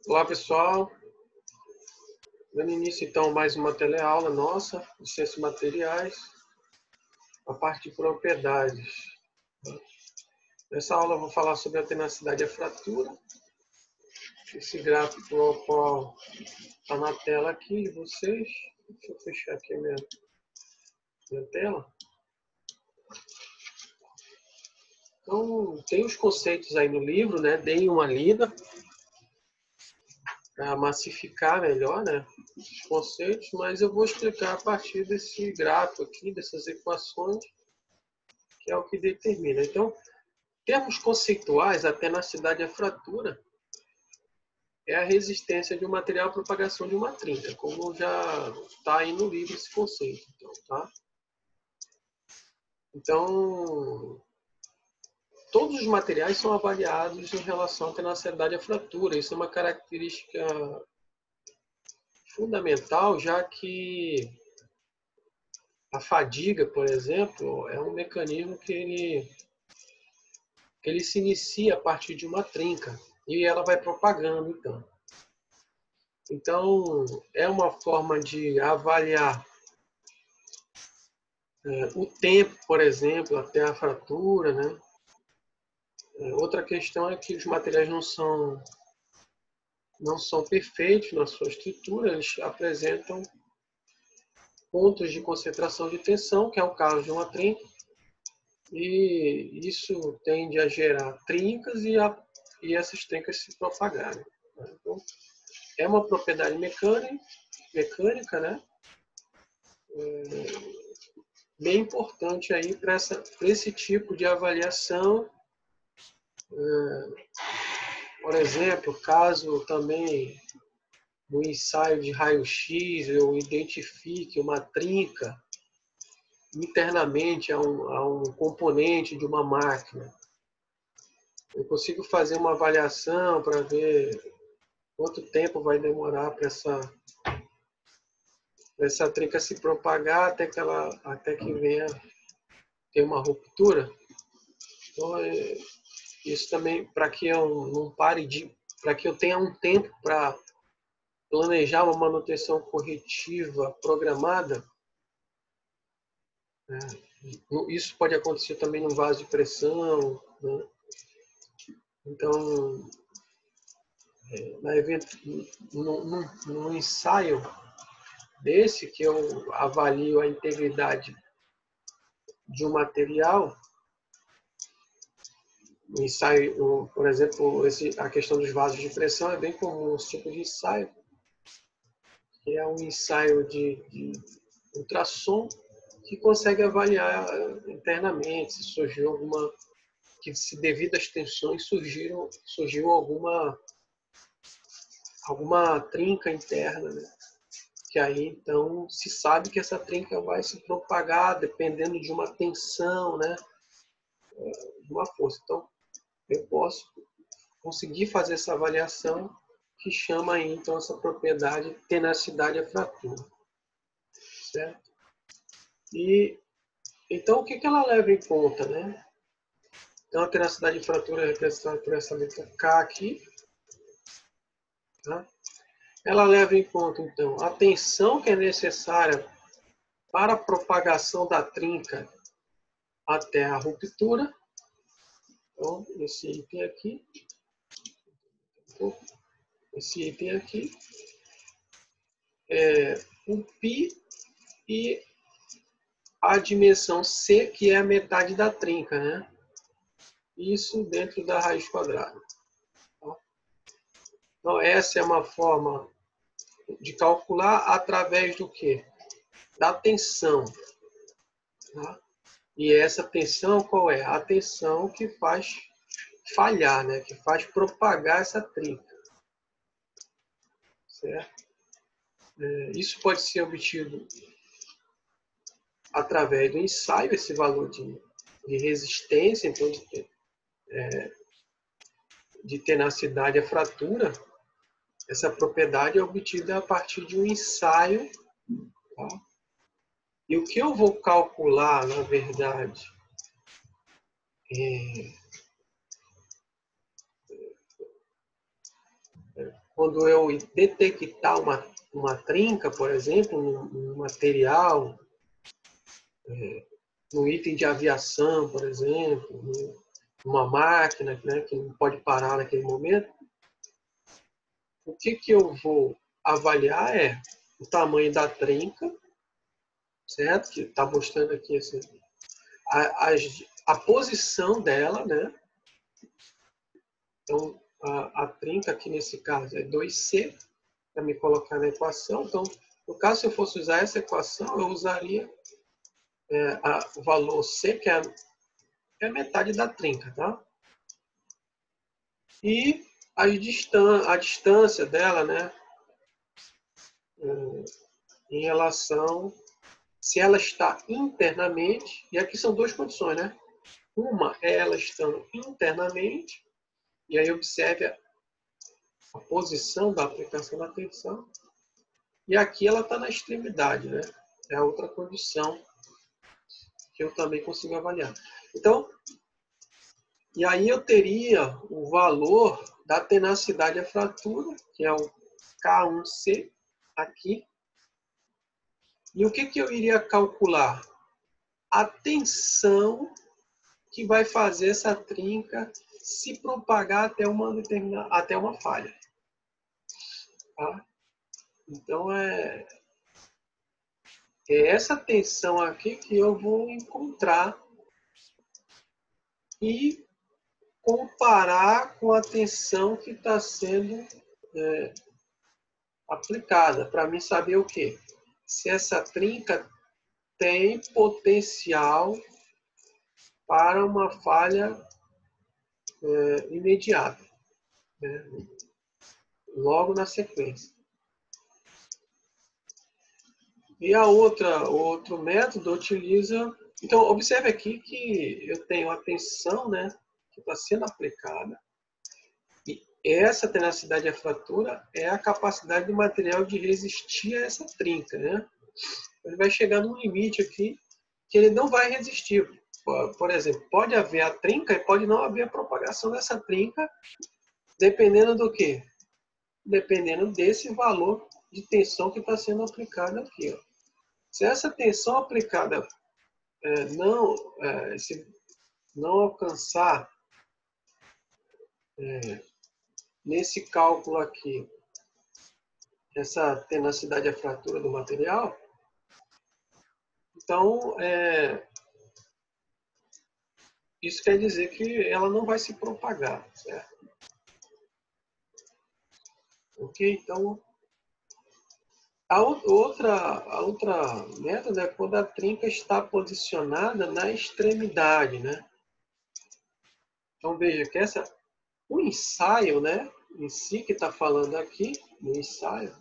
Olá, pessoal. Dando início, então, a mais uma teleaula nossa, de Ciências Materiais, a parte de propriedades. Nessa aula eu vou falar sobre a tenacidade e a fratura. Esse gráfico ao qual está na tela aqui de vocês. Deixa eu fechar aqui a minha tela. Então, tem os conceitos aí no livro, né? Deem uma lida para massificar melhor, né, os conceitos, mas eu vou explicar a partir desse gráfico aqui, dessas equações, que é o que determina. Então, termos conceituais, a tenacidade e a fratura é a resistência de um material à propagação de uma trinca, como já está aí no livro esse conceito. Então, tá? Então, todos os materiais são avaliados em relação à tenacidade e à fratura. Isso é uma característica fundamental, já que a fadiga, por exemplo, é um mecanismo que ele se inicia a partir de uma trinca e ela vai propagando, então. Então, é uma forma de avaliar o tempo, por exemplo, até a fratura, né? Outra questão é que os materiais não são perfeitos na sua estrutura, eles apresentam pontos de concentração de tensão, que é o caso de uma trinca, e isso tende a gerar trincas e essas trincas se propagarem. Então, é uma propriedade mecânica, né? Bem importante aí para esse tipo de avaliação. Por exemplo, caso também no ensaio de raio-x eu identifique uma trinca internamente a um componente de uma máquina, eu consigo fazer uma avaliação para ver quanto tempo vai demorar para essa trinca se propagar até que venha ter uma ruptura. Então, isso também, para que eu não pare para que eu tenha um tempo para planejar uma manutenção corretiva programada, né? Isso pode acontecer também no vaso de pressão, né? Então, num ensaio desse, que eu avalio a integridade de um material, um ensaio, por exemplo, a questão dos vasos de pressão é bem comum, esse tipo de ensaio, que é um ensaio de ultrassom que consegue avaliar internamente se surgiu se devido às tensões surgiu alguma trinca interna, né? Que aí então se sabe que essa trinca vai se propagar dependendo de uma tensão, né? De uma força. Então eu posso conseguir fazer essa avaliação que chama aí então essa propriedade tenacidade à fratura, certo? E então o que ela leva em conta, né? Então a tenacidade de fratura é representada por essa letra K aqui, tá? Ela leva em conta, então, a tensão que é necessária para a propagação da trinca até a ruptura. Então, esse item aqui, é o π e a dimensão c, que é a metade da trinca, né? Isso dentro da raiz quadrada. Então, essa é uma forma de calcular através do quê? Da tensão. Tá? E essa tensão qual é? A tensão que faz falhar, né? Que faz propagar essa trinca. Certo? Isso pode ser obtido através do ensaio, esse valor de resistência, então de tenacidade à fratura. Essa propriedade é obtida a partir de um ensaio. Tá? E o que eu vou calcular, na verdade, quando eu detectar uma trinca, por exemplo, no material, no item de aviação, por exemplo, numa máquina, né, que não pode parar naquele momento, o que eu vou avaliar é o tamanho da trinca, certo? Que está mostrando aqui assim, a posição dela, né? Então, a trinca aqui nesse caso é 2C, para me colocar na equação. Então, no caso, se eu fosse usar essa equação, eu usaria o valor C, que é a metade da trinca, tá? E a distância dela, né? Em relação, se ela está internamente, e aqui são duas condições, né? Uma é ela estando internamente, e aí observe a posição da aplicação da tensão, e aqui ela está na extremidade, né? É a outra condição que eu também consigo avaliar. Então, e aí eu teria o valor da tenacidade à fratura, que é o K1C, aqui. E o que eu iria calcular? A tensão que vai fazer essa trinca se propagar até uma falha. Tá? Então, é essa tensão aqui que eu vou encontrar e comparar com a tensão que está sendo aplicada, para mim saber o quê? Se essa trinca tem potencial para uma falha imediata, né? Logo na sequência. E outro método utiliza... Então, observe aqui que eu tenho a tensão, né, que está sendo aplicada. E essa tenacidade à fratura é a capacidade do material de resistir a essa trinca, né? Ele vai chegar num limite aqui que ele não vai resistir. Por exemplo, pode haver a trinca e pode não haver a propagação dessa trinca, dependendo do quê? Dependendo desse valor de tensão que está sendo aplicado aqui. Ó. Se essa tensão aplicada se não alcançar nesse cálculo aqui essa tenacidade à fratura do material, então isso quer dizer que ela não vai se propagar, certo? Ok? Então, a outra método é quando a trinca está posicionada na extremidade, né? Então, veja que o ensaio, né, em si que está falando aqui, no ensaio,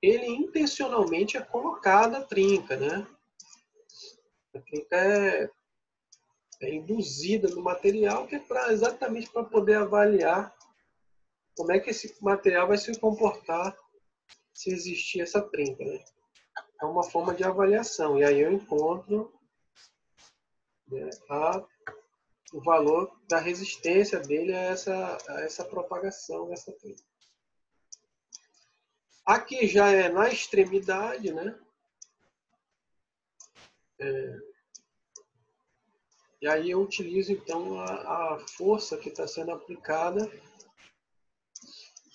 ele intencionalmente é colocado a trinca, né? A trinca é induzida no material que é exatamente para poder avaliar como é que esse material vai se comportar se existir essa trinca, né? É uma forma de avaliação. E aí eu encontro, né, o valor da resistência dele a essa propagação dessa trinca. Aqui já é na extremidade, né? E aí eu utilizo então a força que está sendo aplicada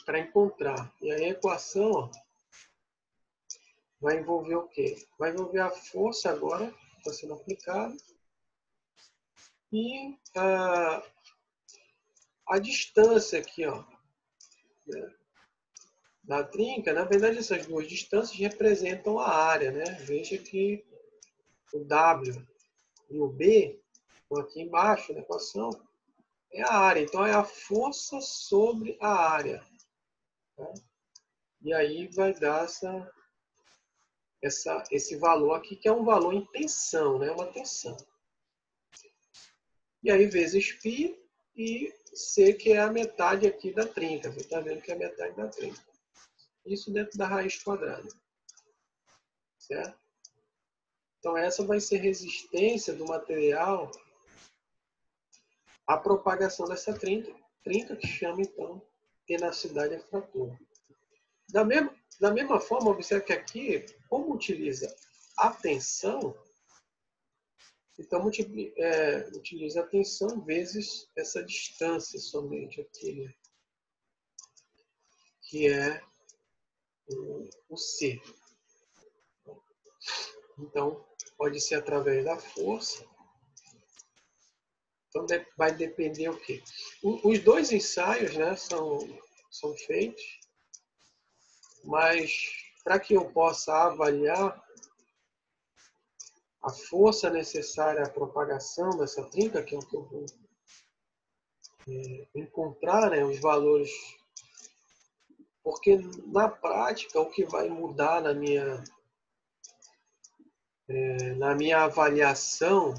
para encontrar. E aí a equação, ó, vai envolver o quê? Vai envolver a força agora que está sendo aplicada e a distância aqui, ó, né, da trinca. Na verdade, essas duas distâncias representam a área, né? Veja que o W e o B estão aqui embaixo na equação, é a área. Então, é a força sobre a área. Tá? E aí vai dar esse valor aqui, que é um valor em tensão, né? Uma tensão. E aí, vezes π e C, que é a metade aqui da trinca. Você está vendo que é a metade da trinca. Isso dentro da raiz quadrada. Certo? Então, essa vai ser resistência do material à propagação dessa trinca que chama, então, tenacidade à fratura. Da mesma forma, observe que aqui, como utiliza a tensão, então utiliza a tensão vezes essa distância somente aqui, né? Que é o C. Então, pode ser através da força. Então, vai depender o quê? Os dois ensaios, né, são feitos, mas para que eu possa avaliar a força necessária à propagação dessa trinca, que é o que eu vou encontrar, né, os valores, porque na prática o que vai mudar na minha avaliação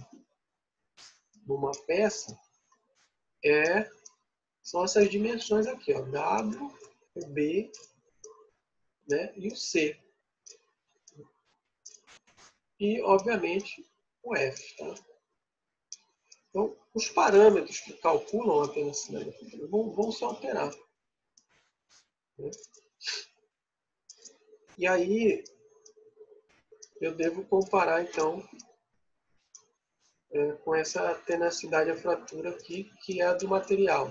numa peça são essas dimensões aqui, ó, W, o B, né, e o C. E, obviamente, o F. Tá? Então, os parâmetros que calculam a tenacidade vão se alterar. Né? E aí, eu devo comparar, então, com essa tenacidade à fratura aqui, que é a do material.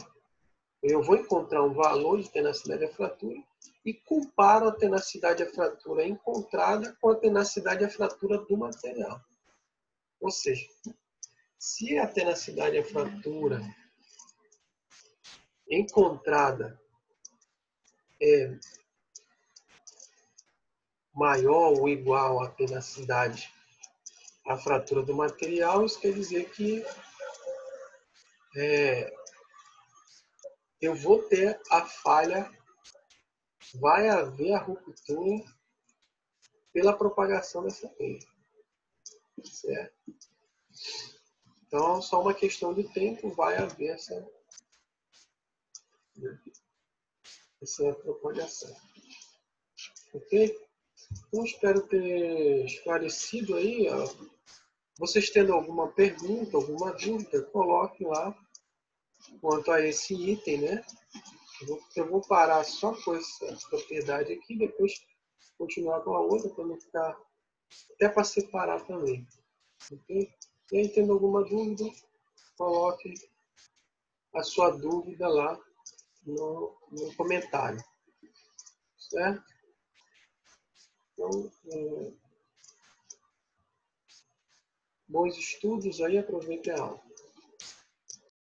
Eu vou encontrar um valor de tenacidade à fratura e comparo a tenacidade à fratura encontrada com a tenacidade à fratura do material. Ou seja, se a tenacidade à fratura encontrada é maior ou igual à tenacidade à fratura do material, isso quer dizer que eu vou ter a falha, vai haver a ruptura pela propagação dessa teia. Certo? Então, só uma questão de tempo, vai haver essa propagação. Ok? Então, espero ter esclarecido aí. Ó. Vocês tendo alguma pergunta, alguma dúvida, coloquem lá quanto a esse item, né? Eu vou parar só com essa propriedade aqui, depois continuar com a outra, para não ficar... Até para separar também. Ok? E aí, tendo alguma dúvida, coloque a sua dúvida lá no comentário. Certo? Então, bons estudos aí, aproveitem a aula.